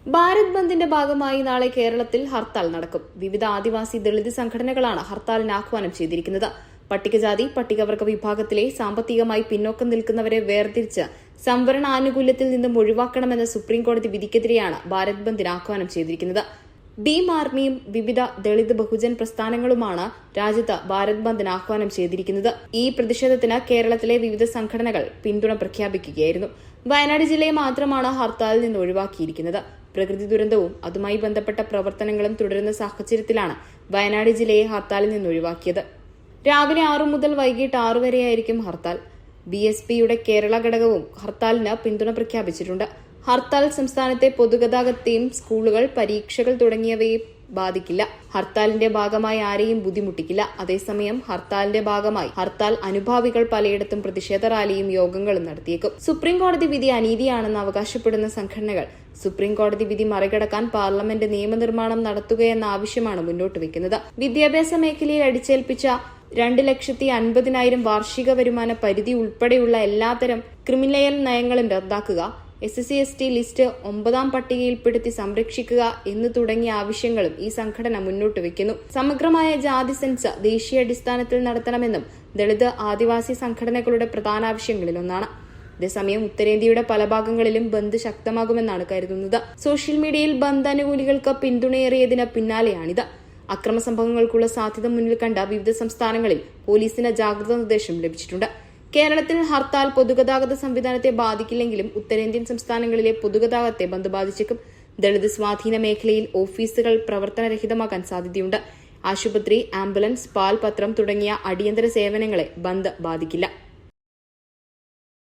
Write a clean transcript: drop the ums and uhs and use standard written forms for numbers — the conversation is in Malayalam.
ഭാരത് ബന്ദിന്റെ ഭാഗമായി നാളെ കേരളത്തിൽ ഹർത്താൽ നടക്കും. വിവിധ ആദിവാസി ദളിത് സംഘടനകളാണ് ഹർത്താലിന് ആഹ്വാനം ചെയ്തിരിക്കുന്നത്. പട്ടികജാതി പട്ടികവർഗ വിഭാഗത്തിലെ സാമ്പത്തികമായി പിന്നോക്കം നിൽക്കുന്നവരെ വേർതിരിച്ച് സംവരണ ആനുകൂല്യത്തിൽ നിന്നും ഒഴിവാക്കണമെന്ന സുപ്രീംകോടതി വിധിക്കെതിരെയാണ് ഭാരത് ബന്ദിന് ആഹ്വാനം ചെയ്തിരിക്കുന്നത്. ഭീം ആർമിയും വിവിധ ദളിത് ബഹുജൻ പ്രസ്ഥാനങ്ങളുമാണ് രാജ്യത്ത് ഭാരത് ബന്ദിന് ആഹ്വാനം ചെയ്തിരിക്കുന്നത്. ഈ പ്രതിഷേധത്തിന് കേരളത്തിലെ വിവിധ സംഘടനകൾ പിന്തുണ പ്രഖ്യാപിക്കുകയായിരുന്നു. വയനാട് ജില്ലയെ മാത്രമാണ് ഹർത്താലിൽ നിന്ന് ഒഴിവാക്കിയിരിക്കുന്നത്. പ്രകൃതി ദുരന്തവും അതുമായി ബന്ധപ്പെട്ട പ്രവർത്തനങ്ങളും തുടരുന്ന സാഹചര്യത്തിലാണ് വയനാട് ജില്ലയെ ഹർത്താലിൽ നിന്ന് ഒഴിവാക്കിയത്. രാവിലെ 6 മുതൽ വൈകിട്ട് 6 വരെയായിരിക്കും ഹർത്താൽ. BSPയുടെ കേരള ഘടകവും ഹർത്താലിന് പിന്തുണ പ്രഖ്യാപിച്ചിട്ടുണ്ട്. ഹർത്താൽ സംസ്ഥാനത്തെ പൊതുഗതാഗതത്തെയും സ്കൂളുകൾ, പരീക്ഷകൾ തുടങ്ങിയവയെ ബാധിക്കില്ല. ഹർത്താലിന്റെ ഭാഗമായി ആരെയും ബുദ്ധിമുട്ടിക്കില്ല. അതേസമയം ഹർത്താലിന്റെ ഭാഗമായി ഹർത്താൽ അനുഭാവികൾ പലയിടത്തും പ്രതിഷേധ റാലിയും യോഗങ്ങളും നടത്തിയേക്കും. സുപ്രീംകോടതി വിധി അനീതിയാണെന്ന് അവകാശപ്പെടുന്ന സംഘടനകൾ സുപ്രീംകോടതി വിധി മറികടക്കാൻ പാർലമെന്റ് നിയമനിർമ്മാണം നടത്തുകയെന്ന ആവശ്യമാണ് മുന്നോട്ട് വയ്ക്കുന്നത്. വിദ്യാഭ്യാസ മേഖലയിൽ അടിച്ചേൽപ്പിച്ച 2,50,000 വാർഷിക വരുമാന പരിധി ഉൾപ്പെടെയുള്ള എല്ലാത്തരം ക്രിമിനൽ നയങ്ങളും റദ്ദാക്കുക, SC/ST ലിസ്റ്റ് 9ാം പട്ടികയിൽപ്പെടുത്തി സംരക്ഷിക്കുക എന്ന് തുടങ്ങിയ ആവശ്യങ്ങളും ഈ സംഘടന മുന്നോട്ട് വയ്ക്കുന്നു. സമഗ്രമായ ജാതി സെൻസ് ദേശീയാടിസ്ഥാനത്തിൽ നടത്തണമെന്നും ദളിത് ആദിവാസി സംഘടനകളുടെ പ്രധാന ആവശ്യങ്ങളിലൊന്നാണ്. അതേസമയം ഉത്തരേന്ത്യയുടെ പല ഭാഗങ്ങളിലും ബന്ദ് ശക്തമാകുമെന്നാണ് കരുതുന്നത്. സോഷ്യൽ മീഡിയയിൽ ബന്ദ് അനുകൂലികൾക്ക് പിന്തുണയേറിയതിന് പിന്നാലെയാണിത്. അക്രമ സംഭവങ്ങൾക്കുള്ള സാധ്യത മുന്നിൽ കണ്ട വിവിധ സംസ്ഥാനങ്ങളിൽ പോലീസിന് ജാഗ്രതാ നിർദ്ദേശം ലഭിച്ചിട്ടുണ്ട്. കേരളത്തിൽ ഹർത്താൽ പൊതുഗതാഗത സംവിധാനത്തെ ബാധിക്കില്ലെങ്കിലും ഉത്തരേന്ത്യൻ സംസ്ഥാനങ്ങളിലെ പൊതുഗതാഗതത്തെ ബന്ദ് ബാധിച്ചേക്കും. ദളിത് സ്വാധീന മേഖലയിൽ ഓഫീസുകൾ പ്രവർത്തനരഹിതമാകാൻ സാധ്യതയുണ്ട്. ആശുപത്രി, ആംബുലൻസ്, പാൽപത്രം തുടങ്ങിയ അടിയന്തര സേവനങ്ങളെ ബന്ദ് ബാധിക്കില്ല.